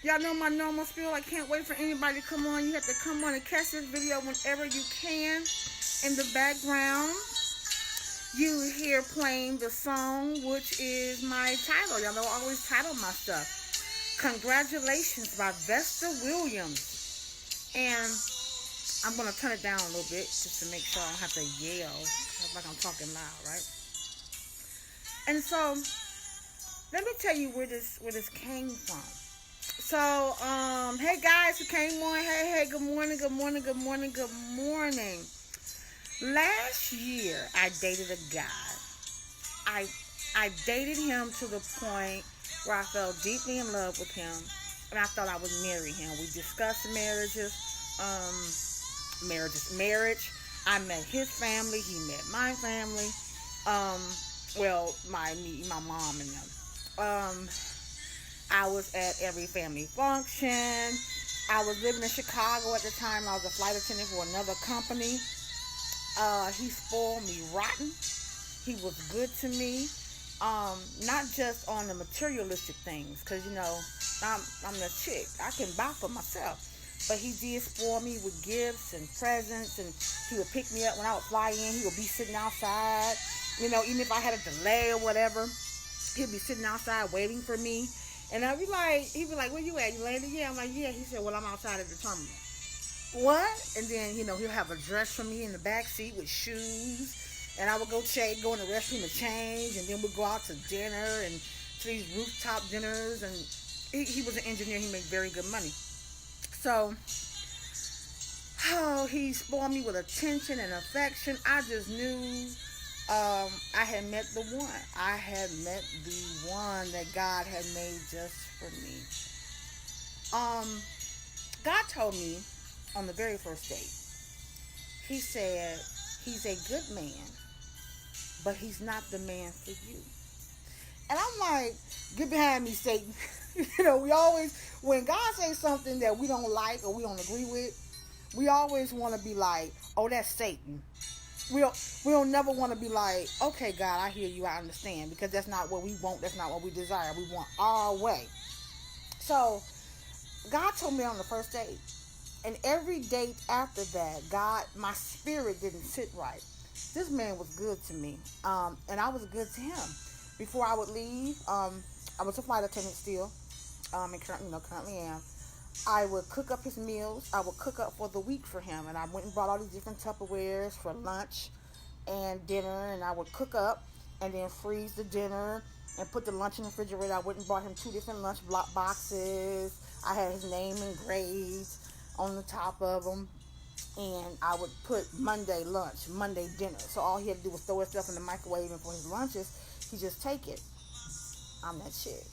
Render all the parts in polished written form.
Y'all know my normal spiel. I can't wait for anybody to come on. You have to come on and catch this video whenever you can. In the background, you hear playing the song, which is my title. Y'all know I always title my stuff. Congratulations by Vesta Williams. And I'm going to turn it down a little bit just to make sure I don't have to yell. It's like I'm talking loud, right? And so, let me tell you where this came from. So, hey guys who came on, hey, good morning. Last year, I dated a guy. I dated him to the point where I fell deeply in love with him, and I thought I would marry him. We discussed marriage. I met his family. He met my family. My mom and them. I was at every family function. I was living in Chicago at the time. I was a flight attendant for another company. He spoiled me rotten. He was good to me. Not just on the materialistic things, because I'm the chick. I can buy for myself. But he did spoil me with gifts and presents, and he would pick me up when I would fly in. He would be sitting outside, even if I had a delay or whatever, he'd be sitting outside waiting for me. And he'd be like, where you at? You landed? Yeah. I'm like, yeah. He said, well, I'm outside at the terminal. What? And then, he'll have a dress for me in the back seat with shoes. And I would go in the restroom to change. And then we'd go out to dinner and to these rooftop dinners. And he was an engineer. He made very good money. So, he spoiled me with attention and affection. I just knew I had met the one. I had met the one that God had made just for me. God told me on the very first date, he said, he's a good man, but he's not the man for you. And I'm like, get behind me, Satan. We always, when God says something that we don't like or we don't agree with, we always want to be like, oh, that's Satan. We don't never want to be like, okay, God, I hear you, I understand, because that's not what we want, that's not what we desire. We want our way. So, God told me on the first date, and every date after that, my spirit didn't sit right. This man was good to me, and I was good to him. Before I would leave, I was a flight attendant still, and currently am. I would cook up his meals. I would cook up for the week for him, and I went and brought all these different Tupperwares for lunch and dinner, and I would cook up and then freeze the dinner and put the lunch in the refrigerator. I went and brought him 2 different lunch block boxes. I had his name engraved on the top of them, and I would put Monday lunch, Monday dinner. So all he had to do was throw his stuff in the microwave, and for his lunches, he just take it. I'm that chick.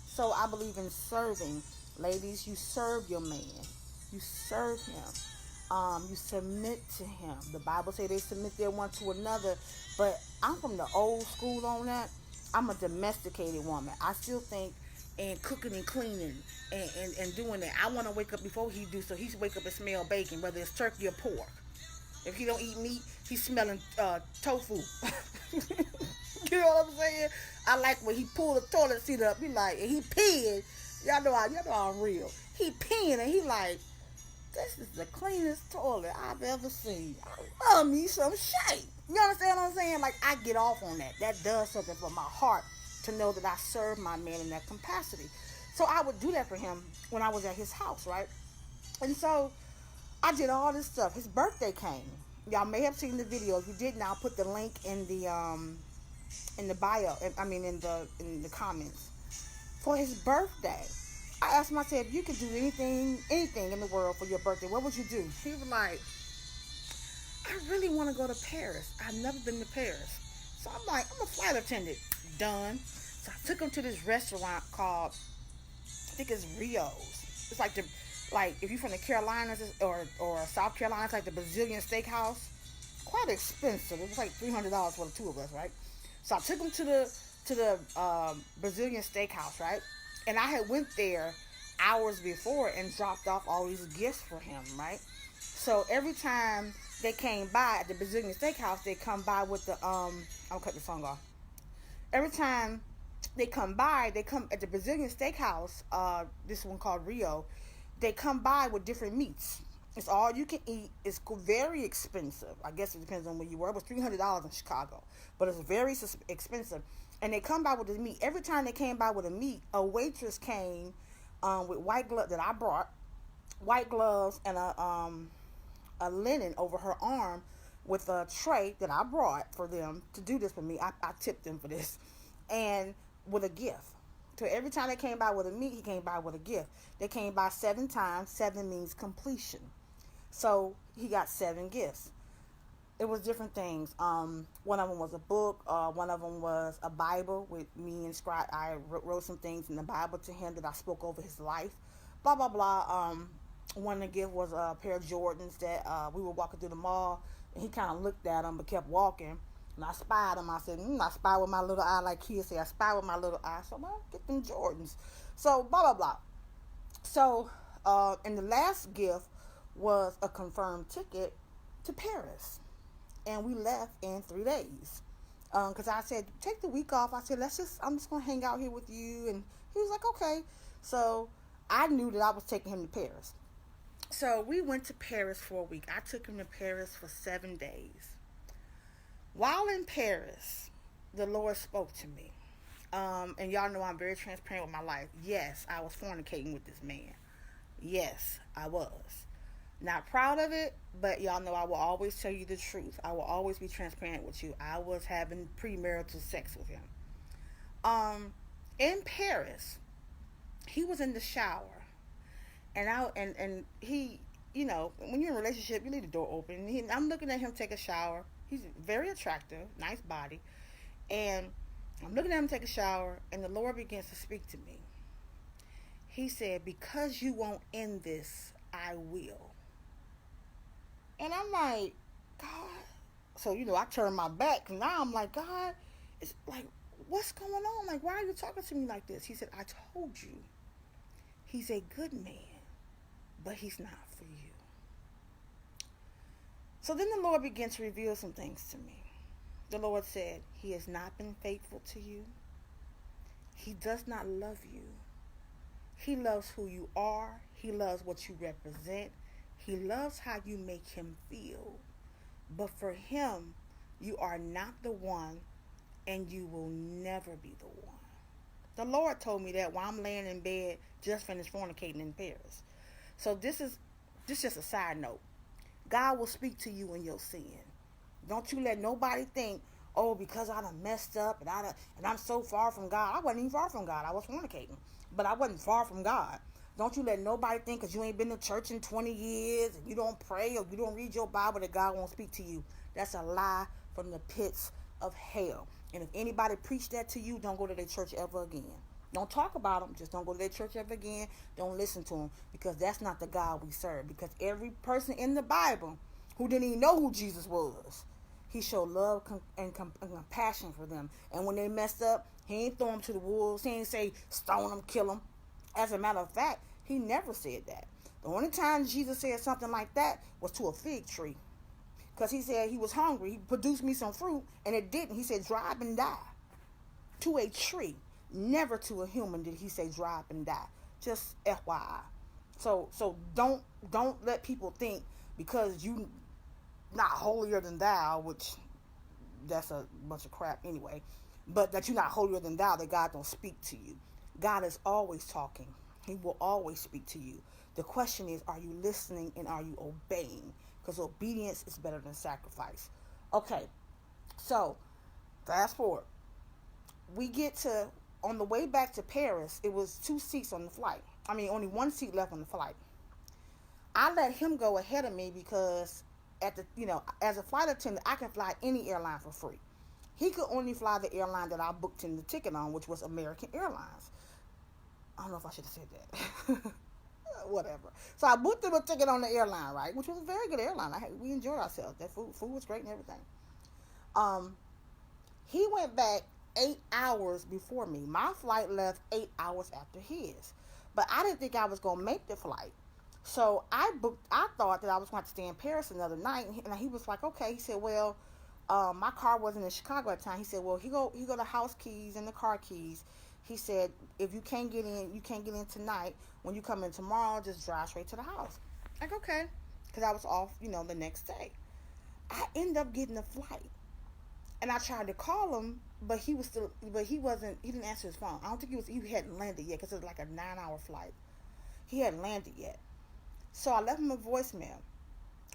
So I believe in serving. Ladies, you serve your man. You serve him. You submit to him. The Bible says they submit their one to another. But I'm from the old school on that. I'm a domesticated woman. I still think in cooking and cleaning and doing that. I want to wake up before he do, so he should wake up and smell bacon, whether it's turkey or pork. If he don't eat meat, he's smelling tofu. You know what I'm saying? I like when he pulled the toilet seat up. He like, and he peed. Y'all know I'm real. He peeing and he like, this is the cleanest toilet I've ever seen. I love me some Shay. You understand what I'm saying? Like, I get off on that. That does something for my heart to know that I serve my man in that capacity. So I would do that for him when I was at his house, right? And so I did all this stuff. His birthday came. Y'all may have seen the video. If you didn't, I'll put the link in the bio. In the comments. For his birthday, I asked him, I said, if you could do anything in the world for your birthday, what would you do? He was like, I really want to go to Paris. I've never been to Paris. So I'm like, I'm a flight attendant. Done. So I took him to this restaurant called, I think it's Rio's. It's like if you're from the Carolinas or South Carolina, it's like the Brazilian steakhouse. Quite expensive. It was like $300 for the 2 of us, right? So I took him to the Brazilian steakhouse, right? And I had went there hours before and dropped off all these gifts for him, right? So every time they came by at the Brazilian steakhouse, they come by with the I'll cut the song off. Every time they come by. They come at the Brazilian steakhouse. This one called Rio. They come by with different meats. It's all you can eat. It's very expensive. I guess it depends on where you were. It was $300 in Chicago, but it's very expensive. And they come by with the meat. Every time they came by with a meat, a waitress came with white gloves that I brought, white gloves and a linen over her arm with a tray that I brought for them to do this for me. I tipped them for this, and with a gift. So every time they came by with a meat, he came by with a gift. They came by 7 times. 7 means completion. So he got 7 gifts. It was different things. One of them was a book. One of them was a Bible with me inscribed. I wrote some things in the Bible to him that I spoke over his life. Blah, blah, blah. One of the gifts was a pair of Jordans that we were walking through the mall. And he kind of looked at them but kept walking. And I spied them. I said, I spy with my little eye, like kids say. I spy with my little eye. So, well, get them Jordans. So, blah, blah, blah. So, and the last gift was a confirmed ticket to Paris. And we left in 3 days. Because I said, take the week off. I said, I'm just going to hang out here with you. And he was like, okay. So, I knew that I was taking him to Paris. So, we went to Paris for a week. I took him to Paris for 7 days. While in Paris, the Lord spoke to me. And y'all know I'm very transparent with my life. Yes, I was fornicating with this man. Yes, I was. Not proud of it, but y'all know I will always tell you the truth. I will always be transparent with you. I was having premarital sex with him. In Paris, he was in the shower. And he, you know, when you're in a relationship, you leave the door open. I'm looking at him take a shower. He's very attractive, nice body. And I'm looking at him take a shower, and the Lord begins to speak to me. He said, because you won't end this, I will. And I'm like, God. So, you know, I turned my back. And now I'm like, God, it's like, what's going on? Like, why are you talking to me like this? He said, I told you. He's a good man, but he's not for you. So then the Lord began to reveal some things to me. The Lord said, he has not been faithful to you. He does not love you. He loves who you are. He loves what you represent. He loves how you make him feel. But for him, you are not the one, and you will never be the one. The Lord told me that while I'm laying in bed, just finished fornicating in Paris. So this is just a side note. God will speak to you in your sin. Don't you let nobody think, oh, because I done messed up and I'm so far from God. I wasn't even far from God. I was fornicating. But I wasn't far from God. Don't you let nobody think because you ain't been to church in 20 years and you don't pray or you don't read your Bible that God won't speak to you. That's a lie from the pits of hell. And if anybody preach that to you, don't go to their church ever again. Don't talk about them. Just don't go to their church ever again. Don't listen to them, because that's not the God we serve. Because every person in the Bible who didn't even know who Jesus was, he showed love and compassion for them. And when they messed up, he ain't throw them to the wolves. He ain't say stone them, kill them. As a matter of fact, he never said that. The only time Jesus said something like that was to a fig tree. Because he said he was hungry. He produced me some fruit, and it didn't. He said, dry up and die. To a tree. Never to a human did he say dry up and die. Just FYI. So don't let people think because you not holier than thou, which that's a bunch of crap anyway, but that you're not holier than thou, that God don't speak to you. God is always talking. He will always speak to you. The question is, are you listening and are you obeying? Because obedience is better than sacrifice. Okay, so fast forward. We get to, on the way back to Paris, it was 2 seats on the flight. I mean, only 1 seat left on the flight. I let him go ahead of me because as a flight attendant, I can fly any airline for free. He could only fly the airline that I booked him the ticket on, which was American Airlines. I don't know if I should have said that. Whatever. So I booked him a ticket on the airline, right? Which was a very good airline. We enjoyed ourselves. That food was great and everything. He went back 8 hours before me. My flight left 8 hours after his. But I didn't think I was going to make the flight. So I thought that I was going to stay in Paris another night. And he was like, okay. He said, well, my car wasn't in Chicago at the time. He said, well, he go the house keys and the car keys. He said, if you can't get in, you can't get in tonight. When you come in tomorrow, just drive straight to the house. Like, okay. Because I was off, the next day. I ended up getting a flight. And I tried to call him, but he didn't answer his phone. I don't think he hadn't landed yet because it was like a 9-hour flight. He hadn't landed yet. So I left him a voicemail.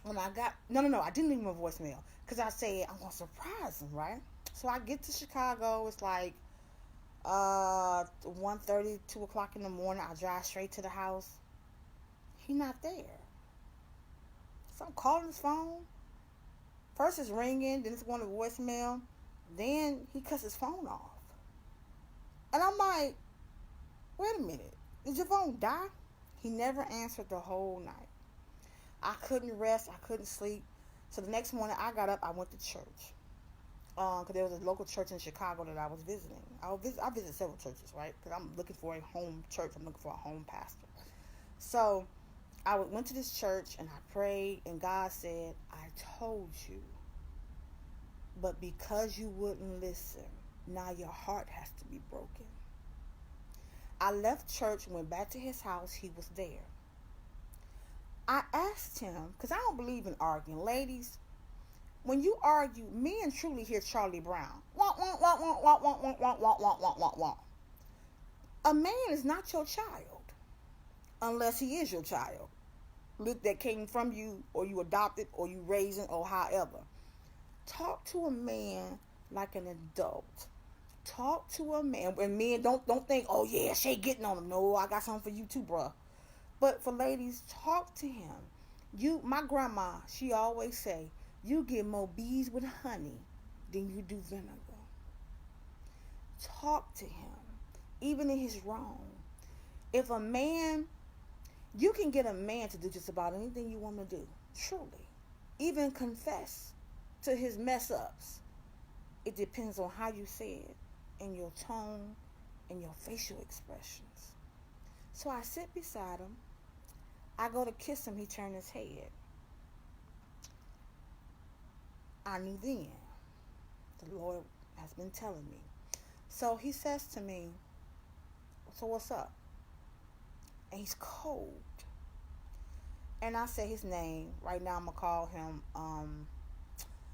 When I got, no, I didn't leave him a voicemail because I said, I'm going to surprise him, right? So I get to Chicago. It's like 1:30, 2 o'clock in the morning. I drive straight to the house. He not there. So I'm calling his phone. First it's ringing, then it's going to voicemail. Then he cuts his phone off. And I'm like, wait a minute. Did your phone die? He never answered the whole night. I couldn't rest. I couldn't sleep. So the next morning I got up. I went to church. Because there was a local church in Chicago that I was visiting. I visit several churches, right? Because I'm looking for a home church. I'm looking for a home pastor. So I went to this church and I prayed, and God said, I told you. But because you wouldn't listen, now your heart has to be broken. I left church, went back to his house. He was there. I asked him, because I don't believe in arguing. Ladies, when you argue, men truly hear Charlie Brown. Wah, wah, wah, wah, wah, wah, wah, wah, wah, wah, wah, wah, wah. A man is not your child unless he is your child. That came from you, or you adopted, or you raising, or however. Talk to a man like an adult. Talk to a man. And men, don't think, oh yeah, Shay getting on him. No, I got something for you too, bruh. But for ladies, talk to him. My grandma, she always say, you get more bees with honey than you do vinegar. Talk to him, even if he's wrong. If a man, you can get a man to do just about anything you want to do, truly. Even confess to his mess ups. It depends on how you say it, and your tone, and your facial expressions. So I sit beside him. I go to kiss him. He turned his head. I knew then. The Lord has been telling me. So he says to me, so what's up? And he's cold. And I say his name. Right now I'm going to call him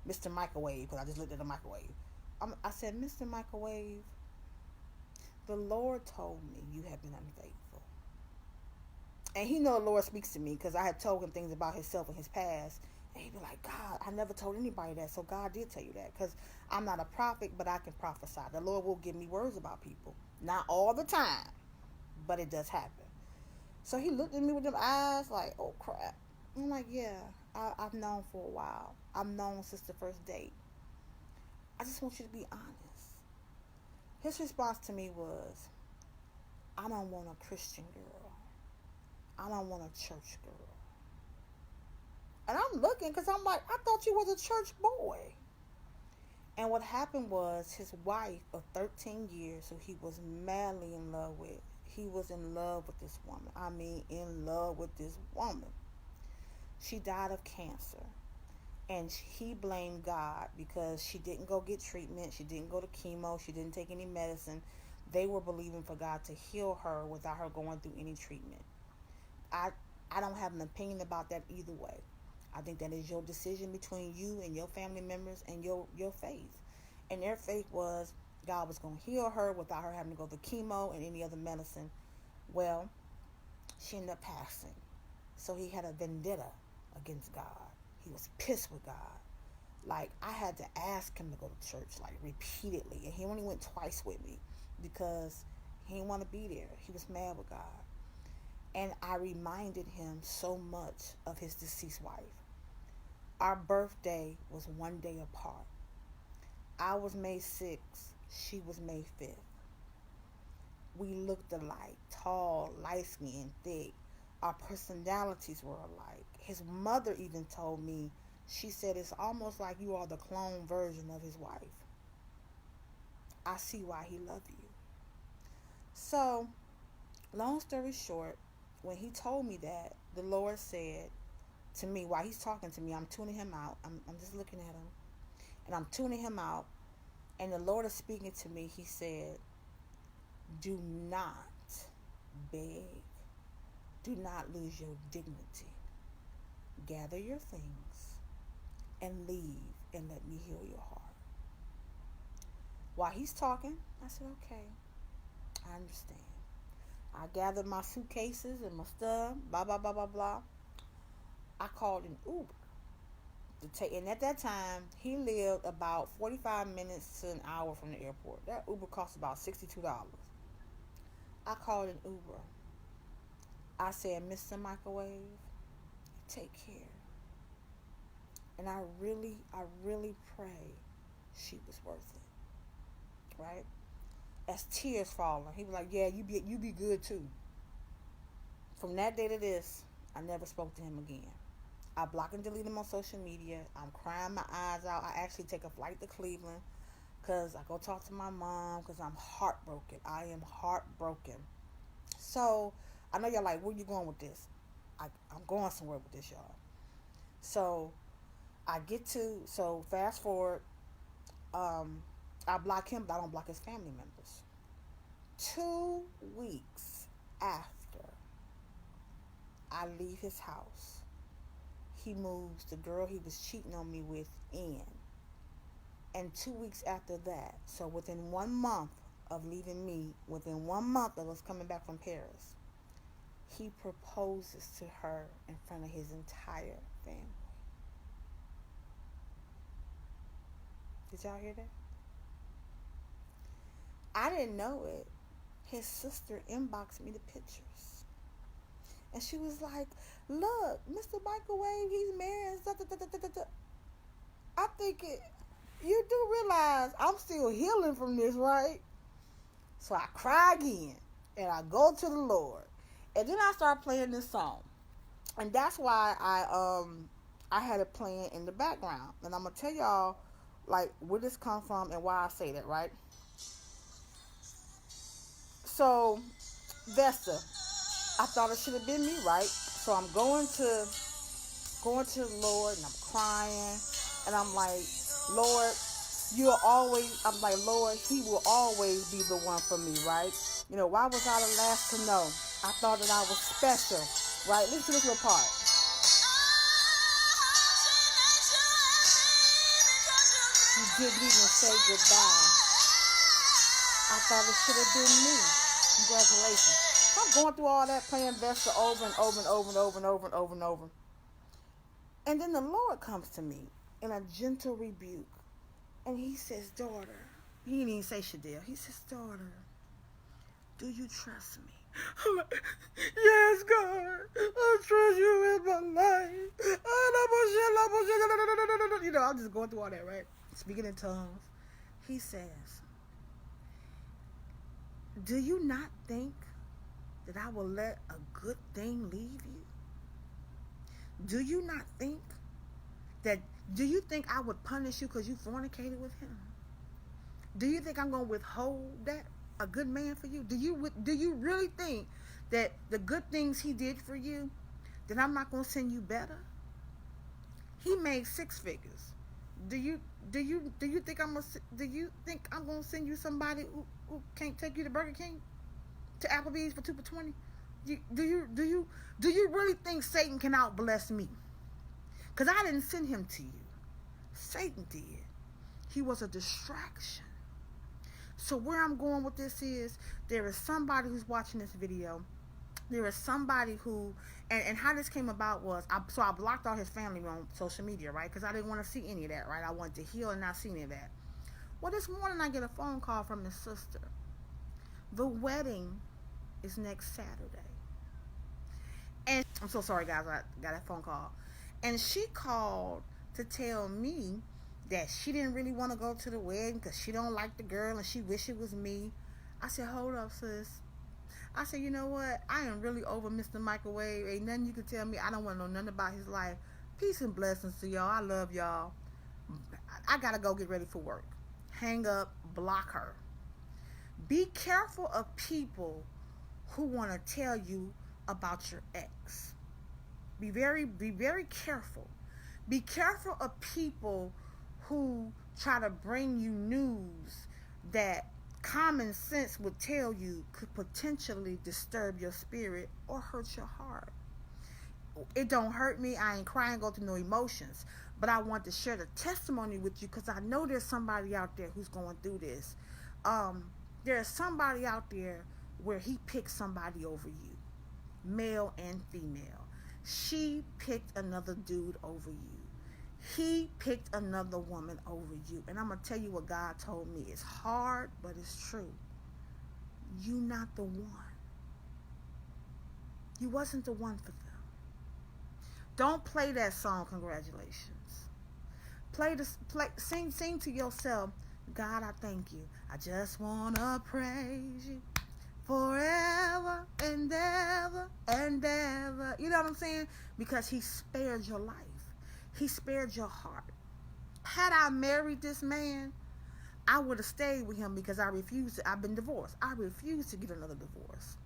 Mr. Microwave, because I just looked at the microwave. I said, Mr. Microwave, the Lord told me you have been unfaithful. And he know the Lord speaks to me because I had told him things about himself and his past. And he'd be like, God, I never told anybody that. So God did tell you that, because I'm not a prophet, but I can prophesy. The Lord will give me words about people. Not all the time, but it does happen. So he looked at me with them eyes like, oh crap. I'm like, yeah, I've known for a while. I've known since the first date. I just want you to be honest. His response to me was, I don't want a Christian girl. I don't want a church girl. And I'm looking because I'm like, I thought you was a church boy. And what happened was his wife of 13 years, who he was madly in love with, he was in love with this woman. I mean, in love with this woman. She died of cancer. And he blamed God because she didn't go get treatment. She didn't go to chemo. She didn't take any medicine. They were believing for God to heal her without her going through any treatment. I don't have an opinion about that either way. I think that is your decision between you and your family members and your faith. And their faith was God was going to heal her without her having to go through chemo and any other medicine. Well, she ended up passing. So he had a vendetta against God. He was pissed with God. Like, I had to ask him to go to church, like, repeatedly. And he only went twice with me because he didn't want to be there. He was mad with God. And I reminded him so much of his deceased wife. Our birthday was one day apart. I was May 6th. She was May 5th. We looked alike, tall, light-skinned, thick. Our personalities were alike. His mother even told me, she said, it's almost like you are the clone version of his wife. I see why he loved you. So, long story short, when he told me that, the Lord said to me, while he's talking to me, I'm tuning him out. I'm just looking at him. And I'm tuning him out. And the Lord is speaking to me. He said, Do not beg. Do not lose your dignity. Gather your things and leave and let me heal your heart. While he's talking, I said, okay, I understand. I gathered my suitcases and my stuff, blah, blah, blah, blah, blah. I called an Uber to take, and at that time, he lived about 45 minutes to an hour from the airport. That Uber cost about $62. I called an Uber. I said, Mr. Microwave, take care. And I really pray she was worth it. Right? As tears falling, he was like, yeah, you be good too. From that day to this, I never spoke to him again. I block and delete him on social media. I'm crying my eyes out. I actually take a flight to Cleveland because I go talk to my mom because I'm heartbroken. I am heartbroken. So I know y'all like, where you going with this? I'm going somewhere with this, y'all. So fast forward, I block him, but I don't block his family members. 2 weeks after I leave his house, he moves the girl he was cheating on me with in. And 2 weeks after that, so within 1 month of leaving me, within 1 month of us coming back from Paris, he proposes to her in front of his entire family. Did y'all hear that? I didn't know it. His sister inboxed me the pictures. And she was like, look, Mr. Microwave, he's married. I think you do realize I'm still healing from this, right? So I cry again. And I go to the Lord. And then I start playing this song. And that's why I had it playing in the background. And I'm going to tell y'all, like, where this come from and why I say that, right? So, Vesta, I thought it should have been me, right? So I'm going to the Lord and I'm crying and I'm like, Lord, I'm like, Lord, he will always be the one for me, right? You know, why was I the last to know? I thought that I was special, right? Listen to this little part. You didn't even say goodbye. I thought it should have been me. Congratulations. I'm going through all that, playing Vesta over and over and over and over and over and over and over. And then the Lord comes to me in a gentle rebuke. And he says, daughter. He didn't even say Shadell. He says, daughter, do you trust me? I'm like, yes, God. I trust you with my life. You know, I'm just going through all that, right? Speaking in tongues. He says, do you not think that I will let a good thing leave you? Do you not think do you think I would punish you because you fornicated with him? Do you think I'm going to withhold that, a good man for you? Do you really think that the good things he did for you, that I'm not going to send you better? He made 6 figures. Do you think I'm going to send you somebody who can't take you to Burger King, to Applebee's for 2 for $20? Do you really think Satan can outbless me? Because I didn't send him to you. Satan did. He was a distraction. So where I'm going with this is, there is somebody who's watching this video. There is somebody who, and how this came about was, I blocked all his family on social media, right? Because I didn't want to see any of that, right? I wanted to heal and not see any of that. Well, this morning I get a phone call from his sister. The wedding is next Saturday. And I'm so sorry, guys, I got that phone call. And she called to tell me that she didn't really want to go to the wedding because she don't like the girl and she wish it was me. I said, hold up, sis. I said, you know what? I am really over Mr. Microwave. Ain't nothing you can tell me. I don't want to know nothing about his life. Peace and blessings to y'all. I love y'all. I got to go get ready for work. Hang up. Block her. Be careful of people who want to tell you about your ex. Be very careful. Be careful of people who try to bring you news that common sense would tell you could potentially disturb your spirit or hurt your heart. It don't hurt me. I ain't crying, go through no emotions. But I want to share the testimony with you because I know there's somebody out there who's going through this. There's somebody out there where he picked somebody over you, male and female. She picked another dude over you. He picked another woman over you. And I'm going to tell you what God told me. It's hard, but it's true. You not the one. You wasn't the one for them. Don't play that song, Congratulations. Sing to yourself, God, I thank you. I just want to praise you forever and ever and ever. You know what I'm saying? Because he spared your life. He spared your heart. Had I married this man, I would have stayed with him because I refused to. I've been divorced. I refused to get another divorce.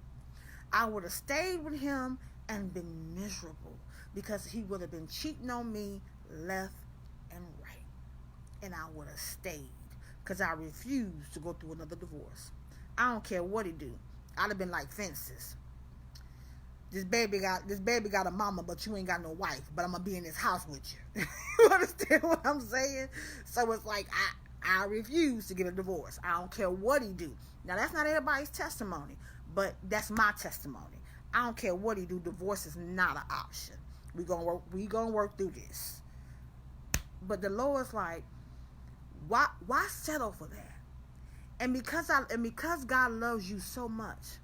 I would have stayed with him and been miserable because he would have been cheating on me left and right. And I would have stayed because I refused to go through another divorce. I don't care what he do. I'd have been like Fences. This baby got a mama, but you ain't got no wife. But I'm gonna be in this house with you. You understand what I'm saying? So it's like I refuse to get a divorce. I don't care what he do. Now that's not everybody's testimony, but that's my testimony. I don't care what he do. Divorce is not an option. We gonna work through this. But the Lord's like, why settle for that? And because God loves you so much,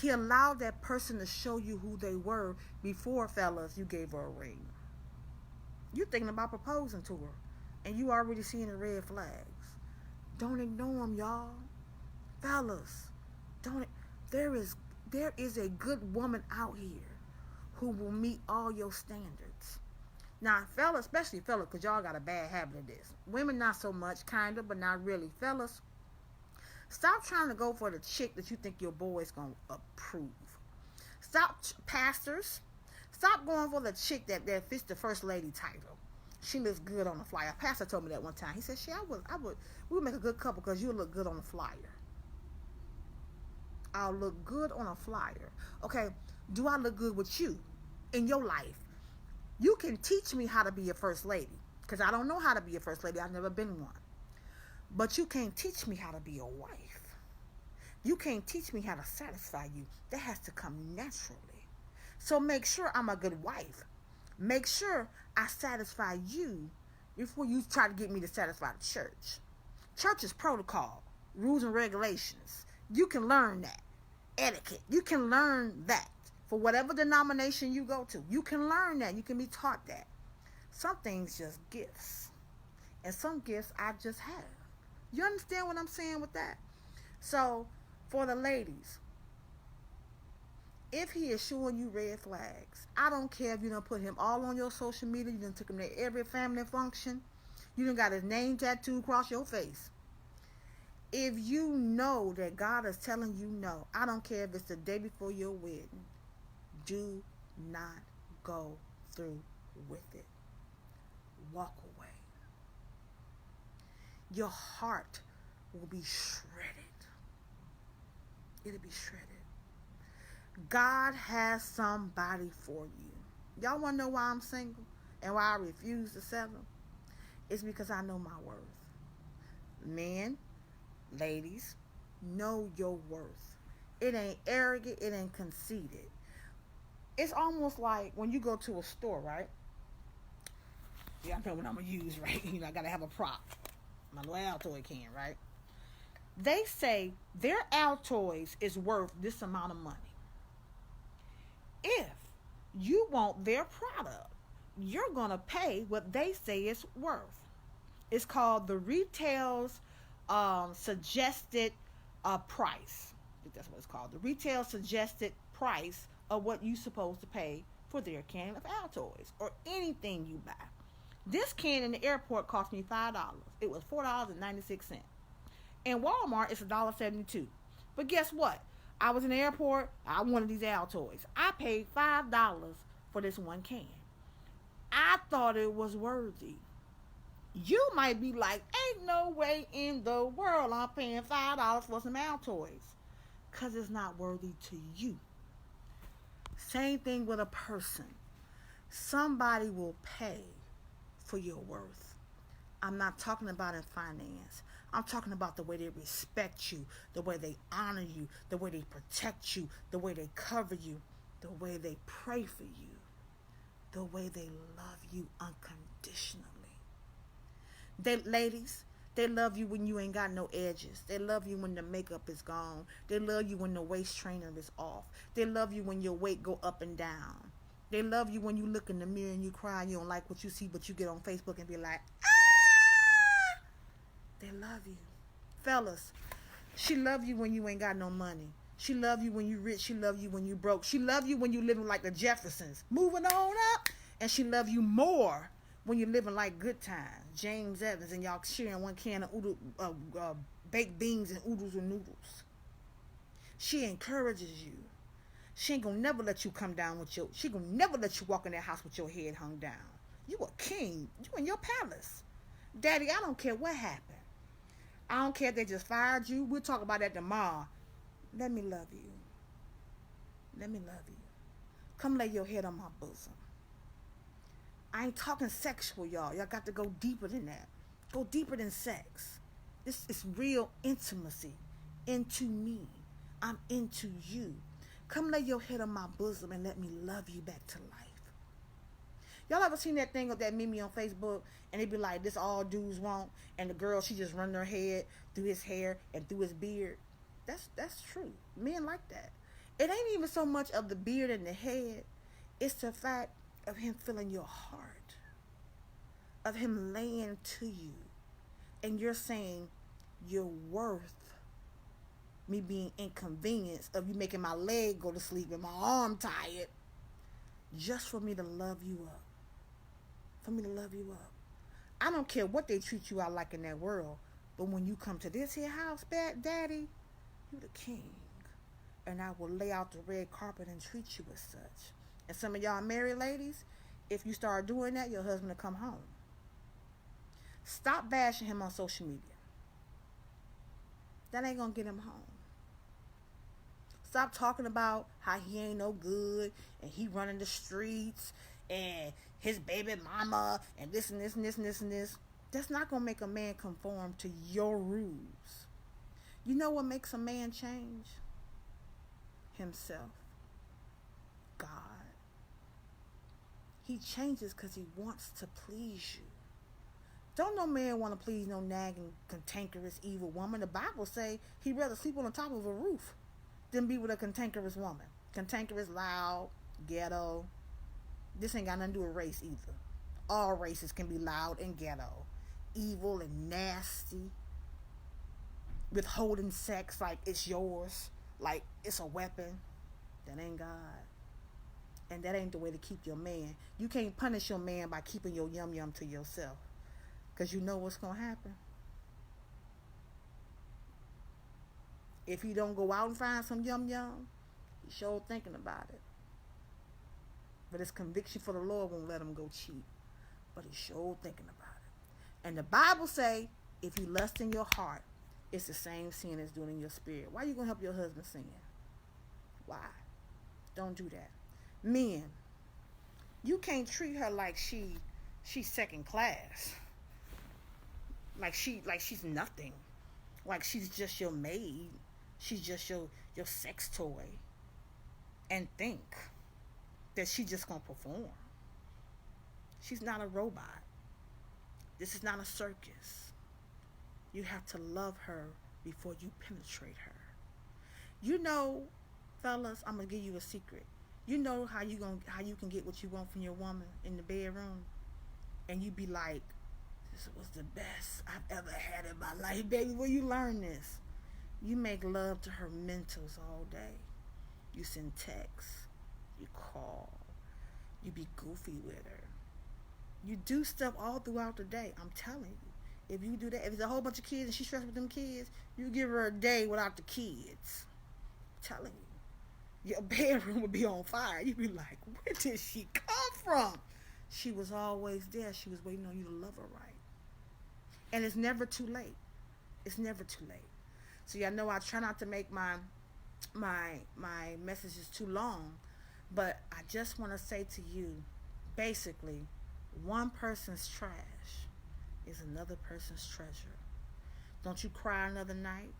he allowed that person to show you who they were before, fellas, you gave her a ring. You thinking about proposing to her, and you already seeing the red flags. Don't ignore them, y'all. Fellas, there is a good woman out here who will meet all your standards. Now, fellas, especially fellas, because y'all got a bad habit of this. Women, not so much, kind of, but not really. Fellas, stop trying to go for the chick that you think your boy's going to approve. Pastors, stop going for the chick that fits the first lady title. She looks good on the flyer. A pastor told me that one time. He said, Shay, we would make a good couple because you look good on the flyer. I'll look good on a flyer. Okay, do I look good with you in your life? You can teach me how to be a first lady because I don't know how to be a first lady. I've never been one. But you can't teach me how to be a wife. You can't teach me how to satisfy you. That has to come naturally. So make sure I'm a good wife. Make sure I satisfy you before you try to get me to satisfy the church. Church is protocol, rules and regulations. You can learn that. Etiquette. You can learn that. For whatever denomination you go to, you can learn that. You can be taught that. Some things just gifts. And some gifts I just have. You understand what I'm saying with that? So, for the ladies, if he is showing you red flags, I don't care if you done put him all on your social media, you done took him to every family function, you done got his name tattooed across your face. If you know that God is telling you no, I don't care if it's the day before your wedding, do not go through with it. Walk away. Your heart will be shredded. It'll be shredded. God has somebody for you. Y'all want to know why I'm single and why I refuse to settle? It's because I know my worth. Men, ladies, know your worth. It ain't arrogant. It ain't conceited. It's almost like when you go to a store, right? Yeah, I know what I'm going to use, right? I got to have a prop. My little Altoid can, right? They say their Altoids is worth this amount of money. If you want their product, you're going to pay what they say it's worth. It's called the retail's suggested price. I think that's what it's called. The retail suggested price of what you're supposed to pay for their can of Altoids or anything you buy. This can in the airport cost me $5. It was $4.96. In Walmart, it's $1.72. But guess what? I was in the airport. I wanted these Altoids. I paid $5 for this one can. I thought it was worthy. You might be like, ain't no way in the world I'm paying $5 for some Altoids. Because it's not worthy to you. Same thing with a person. Somebody will pay for your worth. I'm not talking about in finance. I'm talking about the way they respect you, the way they honor you, the way they protect you, the way they cover you, the way they pray for you, the way they love you unconditionally. Ladies, they love you when you ain't got no edges. They love you when the makeup is gone. They love you when the waist trainer is off. They love you when your weight go up and down. They love you when you look in the mirror and you cry and you don't like what you see, but you get on Facebook and be like, ah! They love you. Fellas, she love you when you ain't got no money. She love you when you rich. She love you when you broke. She love you when you living like the Jeffersons, moving on up. And she love you more when you're living like good times. James Evans and y'all sharing one can of baked beans and oodles and noodles. She encourages you. She ain't gonna never let you come down with she gonna never let you walk in that house with your head hung down. You a king. You in your palace. Daddy, I don't care what happened. I don't care if they just fired you. We'll talk about that tomorrow. Let me love you. Let me love you. Come lay your head on my bosom. I ain't talking sexual, y'all. Y'all got to go deeper than that. Go deeper than sex. This is real intimacy. Into me. I'm into you. Come lay your head on my bosom and let me love you back to life. Y'all ever seen that thing of that meme on Facebook and it be like, this all dudes want, and the girl, she just run her head through his hair and through his beard? That's true. Men like that. It ain't even so much of the beard and the head. It's the fact of him feeling your heart, of him laying to you, and you're saying you're worth me being inconvenienced, of you making my leg go to sleep and my arm tired, just for me to love you up. For me to love you up. I don't care what they treat you out like in that world, but when you come to this here house, daddy, you the king. And I will lay out the red carpet and treat you as such. And some of y'all married ladies, if you start doing that, your husband will come home. Stop bashing him on social media. That ain't gonna get him home. Stop talking about how he ain't no good and he running the streets and his baby mama and this and this and this and this and this. That's not gonna make a man conform to your rules. You know what makes a man change? Himself. God. He changes because he wants to please you. Don't no man want to please no nagging, cantankerous, evil woman. The Bible say he'd rather sleep on the top of a roof than be with a cantankerous woman. Cantankerous, loud, ghetto. This ain't got nothing to do with race either. All races can be loud and ghetto. Evil and nasty. Withholding sex like it's yours. Like it's a weapon. That ain't God. And that ain't the way to keep your man. You can't punish your man by keeping your yum-yum to yourself. Because you know what's going to happen. If he don't go out and find some yum-yum, he's sure thinking about it. But his conviction for the Lord won't let him go cheap. But he's sure thinking about it. And the Bible say, if you lust in your heart, it's the same sin as doing in your spirit. Why are you going to help your husband sin? Why? Don't do that. Men, you can't treat her like she's second class. Like she's nothing. Like she's just your maid. She's just your sex toy. And think that she's just gonna perform. She's not a robot. This is not a circus. You have to love her before you penetrate her. You know, fellas, I'm gonna give you a secret. You know how you can get what you want from your woman in the bedroom, and you be like, this was the best I've ever had in my life, baby. Where you learn this? You make love to her mentals all day. You send texts. You call. You be goofy with her. You do stuff all throughout the day. I'm telling you. If you do that, if there's a whole bunch of kids and she's stressed with them kids, you give her a day without the kids. I'm telling you. Your bedroom would be on fire. You'd be like, where did she come from? She was always there. She was waiting on you to love her right. And it's never too late. It's never too late. So y'all know I try not to make my messages too long, but I just want to say to you, basically, one person's trash is another person's treasure. Don't you cry another night.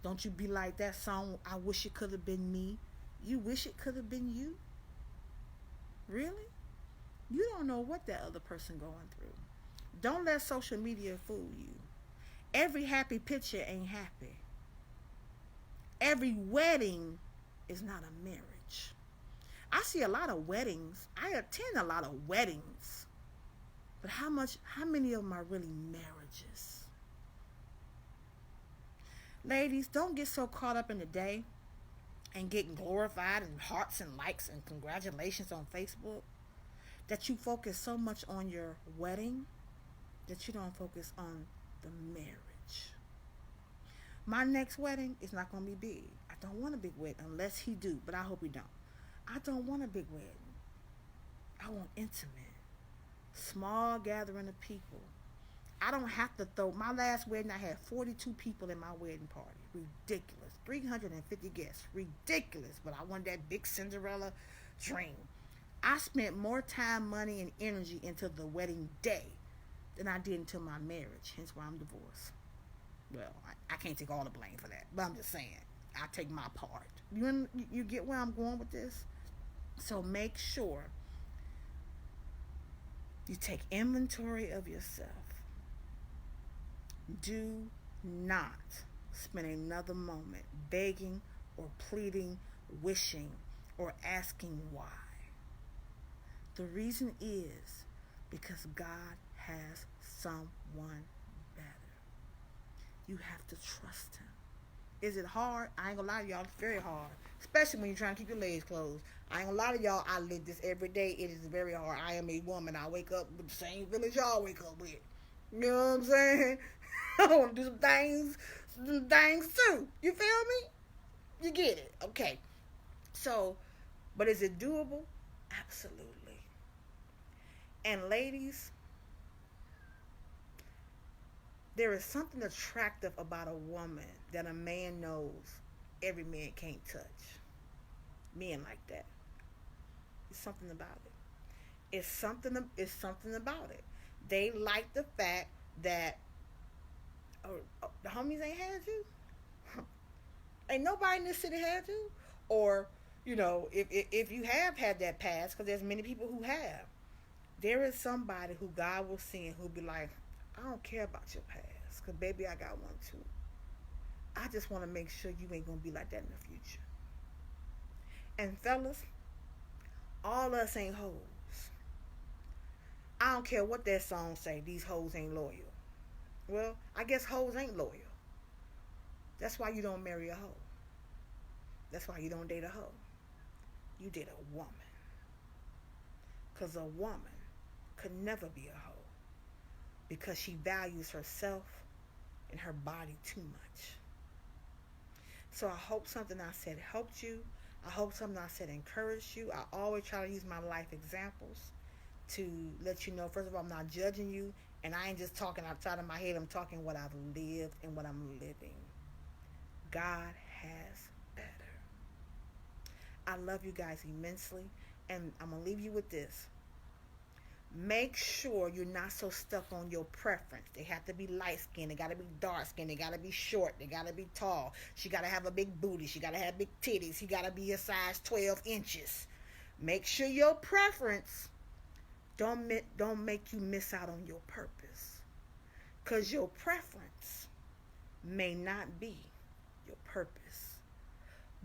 Don't you be like that song, I wish it could have been me. You wish it could have been you? Really? You don't know what that other person going through. Don't let social media fool you. Every happy picture ain't happy. Every wedding is not a marriage. I see a lot of weddings. I attend a lot of weddings. But how many of them are really marriages? Ladies, don't get so caught up in the day and getting glorified and hearts and likes and congratulations on Facebook that you focus so much on your wedding that you don't focus on the marriage. My next wedding is not going to be big. I don't want a big wedding unless he do, but I hope he don't. I don't want a big wedding. I want intimate, small gathering of people. I don't have to throw. My last wedding, I had 42 people in my wedding party. Ridiculous. 350 guests. Ridiculous. But I wanted that big Cinderella dream. I spent more time, money, and energy into the wedding day than I did into my marriage. Hence why I'm divorced. Well, I can't take all the blame for that, but I'm just saying, I take my part. You get where I'm going with this? So make sure you take inventory of yourself. Do not spend another moment begging or pleading, wishing, or asking why. The reason is because God has someone better. You have to trust him. Is it hard? I ain't gonna lie to y'all, it's very hard. Especially when you're trying to keep your legs closed. I ain't gonna lie to y'all, I live this every day. It is very hard. I am a woman. I wake up with the same feelings y'all wake up with. You know what I'm saying? I want to do some things too. You feel me? You get it. Okay. So, but is it doable? Absolutely. And ladies, there is something attractive about a woman that a man knows every man can't touch. Men like that. It's something about it. It's something about it. They like the fact that the homies ain't had you. Ain't nobody in this city had you. Or, if you have had that past, because there's many people who have, there is somebody who God will send who'll be like, I don't care about your past, because baby, I got one too. I just want to make sure you ain't going to be like that in the future. And fellas, all us ain't hoes. I don't care what that song say, these hoes ain't loyal. Well, I guess hoes ain't loyal. That's why you don't marry a hoe. That's why you don't date a hoe. You date a woman. Because a woman could never be a hoe. Because she values herself and her body too much. So I hope something I said helped you. I hope something I said encouraged you. I always try to use my life examples to let you know, first of all, I'm not judging you. And I ain't just talking outside of my head. I'm talking what I've lived and what I'm living. God has better. I love you guys immensely. And I'm going to leave you with this. Make sure you're not so stuck on your preference. They have to be light skinned. They got to be dark skinned. They got to be short. They got to be tall. She got to have a big booty. She got to have big titties. He got to be a size 12 inches. Make sure your preference don't make you miss out on your purpose. Because your preference may not be your purpose.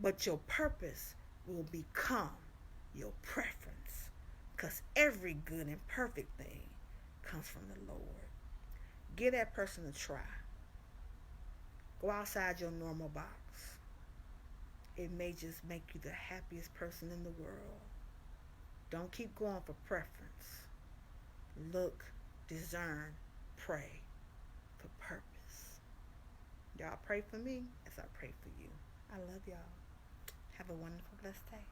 But your purpose will become your preference. Because every good and perfect thing comes from the Lord. Give that person a try. Go outside your normal box. It may just make you the happiest person in the world. Don't keep going for preference. Look, discern, pray for purpose. Y'all pray for me as I pray for you. I love y'all. Have a wonderful, blessed day.